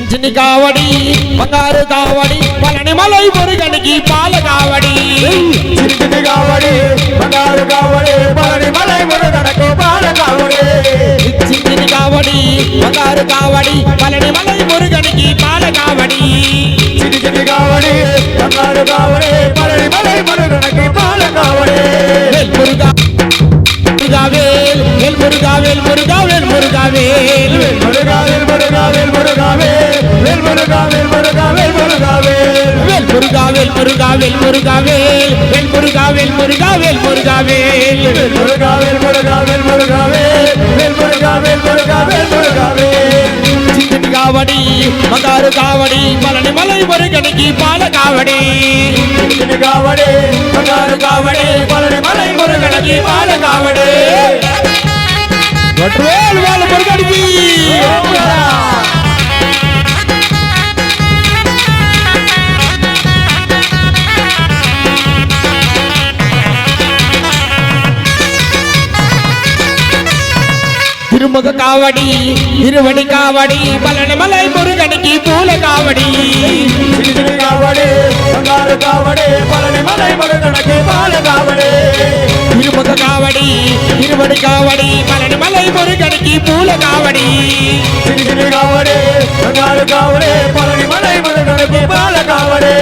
చిన్ని కావడి బంగారు కావడి పళని మలై మురుగనికి పాల కావడి చిన్ని కావడి బంగారు కావడి పళని మలై మురుగనికి పాల కావడి చిన్ని కావడి బంగారు కావడి పళని మలై మురుగనికి పాల కావడి చిన్ని కావడి బంగారు కావడి పళని మలై మురుగనికి పాల కావడి మురుగా முருகாவேல் வேல் முருகாவேல் முருகாவேல் முருகாவேல் வேல் முருகாவேல் முருகாவேல் முருகாவேல் வேல் முருகாவேல் முருகாவேல் முருகாவேல் வேல் முருகாவேல் முருகாவேல் முருகாவேல் வேல் முருகாவேல் முருகாவேல் முருகாவேல் வேல் முருகாவேல் முருகாவேல் முருகாவேல் வேல் முருகாவேல் முருகாவேல் முருகாவேல் சின்னி காவடி மகாரு காவடி பழனி மலை முருகனுக்கு பால காவடி చిన్ని కావడి బంగారు కావడి పళని మలై మురుగనికి పాల కావడి వట్వేల్ వాళ్ళ మురుగనికి తిరుమగ కావడి ఇరువడి కావడి పళని మలై మురుగనికి పూల కావడి చిన్ని కావడి బంగారు కావడి పళని మలై మురుగనికి పాల కావడి తిరుమగ కావడి ఇరువడి కావడి పళని మలై మురుగనికి పూల కావడి చిన్ని కావడి బంగారు కావడి పళని మలై మురుగనికి పాల కావడి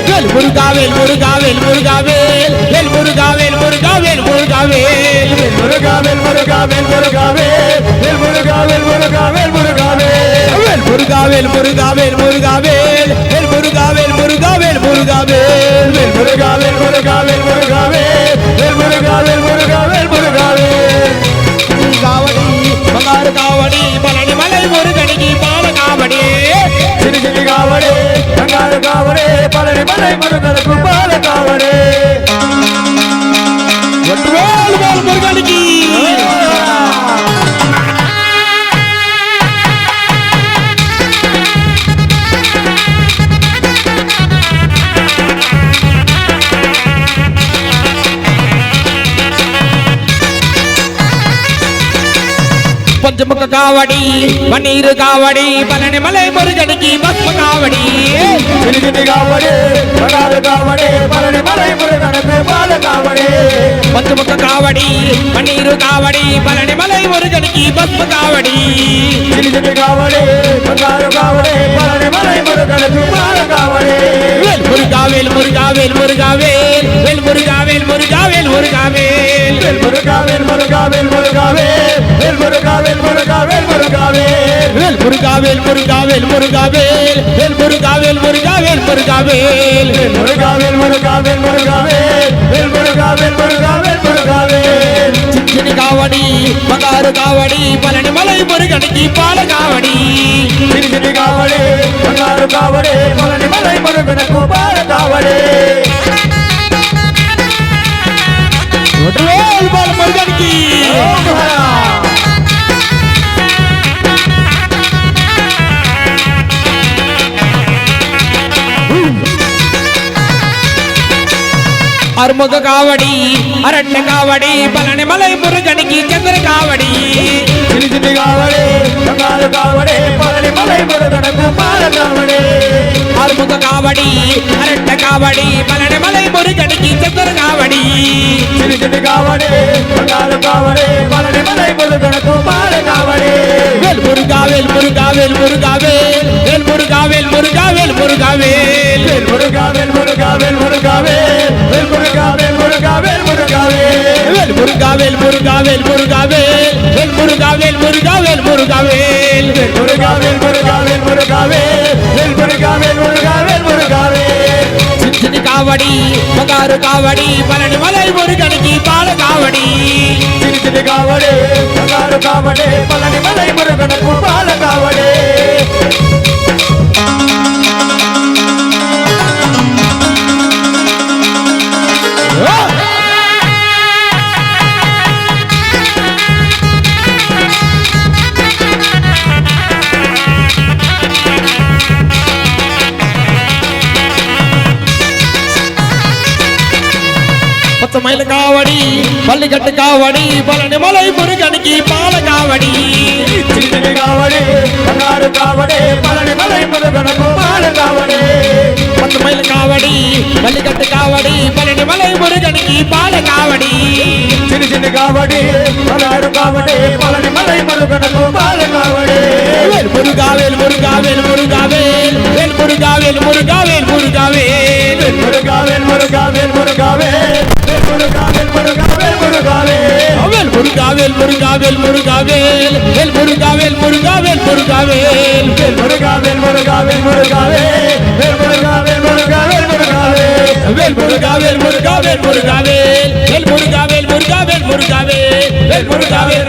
వేల్ మురుగావేల్ మురుగావేల్ మురుగావేల్ వేల్ మురుగావేల్ మురుగావేల్ మురుగావేల్ మురుగావేల్ మురుగావేల్ మురుగావేల్ వేల్ మురుగావేల్ మురుగావేల్ మురుగావేల్ వేల్ మురుగావేల్ మురుగావేల్ మురుగావేల్ వేల్ మురుగావేల్ మురుగావేల్ మురుగావేల్ వేల్ మురుగావేల్ మురుగావేల్ మురుగావేల్ వేల్ మురుగావేల్ మురుగావేల్ మురుగావేల్ కావడి బంగారు కావడి పళని మలై మురుగనికి పాల కావడి చిన్ని కావడి బంగారు కావడి పళని మలై మురుగనికి పాల కావడి వట్వేల్ వాళ్ళ మురుగనికి పంచముఖ కావడి పన్నీరు కావడి పళని మలై మురుగనికి భస్మ కావడి చిన్ని కావడి బంగారు కావడి పళని మలై మురుగనికి పాల కావడి పంచముఖ కావడి పన్నీరు కావడి పళని మలై మురుగనికి భస్మ కావడి చిన్ని కావడి బంగారు కావడి పళని మలై మురుగనికి పాల కావడి వేల్ మురుగావేల్ మురుగావేల్ మురుగావేల్ వేల్ మురుగావేల్ మురుగావేల్ మురుగావేల్ వేల్ మురుగావేల్ మురుగావేల్ మురుగావేల్ వేల్ మురుగావేల్ మురుగావేల్ మురుగావేల్ వేల్ మురుగావేల్ మురుగావేల్ మురుగావేల్ వేల్ మురుగావేల్ మురుగావేల్ మురుగావేల్ వేల్ మురుగావేల్ మురుగావేల్ మురుగావేల్ వేల్ మురుగావేల్ మురుగావేల్ మురుగావేల్ చిన్ని కావడి బంగారు కావడి పళని మలై మురుగనికి పాల కావడి చిన్ని కావడి బంగారు కావడి పళని మలై మురుగనికి పాల కావడి వట్వేల్ వాళ్ళ మురుగనికి అరుముగ కావడి అరణ్య కావడి పళని మలై మురుగనికి చంద్ర కావడి చిన్ని కావడి బంగారు కావడి పళని మలై మురుగనికి పాల కావడి అరుముగ కావడి అరణ్య కావడి పళని మలై మురుగనికి చంద్ర కావడి చిన్ని కావడి బంగారు కావడి పళని మలై మురుగనికి పాల కావడి వేల్ మురుగావేల్ మురుగావేల్ మురుగావేల్ వేల్ మురుగావేల్ మురుగావేల్ మురుగావేల్ వేల్ మురుగావేల్ మురుగావేల్ మురుగావేల్ వేల్ మురుగావేల్ మురుగావేల్ మురుగావేల్ వేల్ మురుగావేల్ మురుగావేల్ మురుగావేల్ వేల్ మురుగావేల్ మురుగావేల్ మురుగావేల్ వేల్ మురుగావేల్ మురుగావేల్ మురుగావేల్ వేల్ మురుగావేల్ మురుగావేల్ మురుగావేల్ చిన్ని కావడి బంగారు కావడి పళని మలై మురుగనికి పాల కావడి చిన్ని కావడి బంగారు కావడి పళని మలై మురుగనికి పాల కావడి பச்சை மயில காவடி பள்ளிக்கட்டு காவடி பழனி மலை முருகனுக்கு பால காவடி சின்ன காவடி பங்காரு காவடி பழனி மலை முருகனுக்கு பால காவடி பச்சை மயில காவடி பள்ளிக்கட்டு காவடி பழனி மலை முருகனுக்கு பால காவடி சின்ன காவடி பங்காரு காவடி பழனி மலை முருகனுக்கு பால காவடி வேல் முருகாவேல் முருகாவேல் முருகாவேல் வேல் முருகாவேல் முருகாவேல் முருகாவேல் முருகாவேல் முருகாவேல் முருகாவேல் முருகாவேல் முருகாவேல் முருகாவேல் வேல் முருகாவேல் முருகாவேல் முருகாவேல் வேல் முருகாவேல் முருகாவேல் முருகாவேல் முருகாவேல் முருகாவேல் முருகாவேல் முருகாவேல் முருகாவேல் முருகாவேல் வேல் முருகாவேல் முருகாவேல் முருகாவேல் வேல் முருகாவேல் முருகாவேல் முருகாவேல் வேல் முருகாவேல்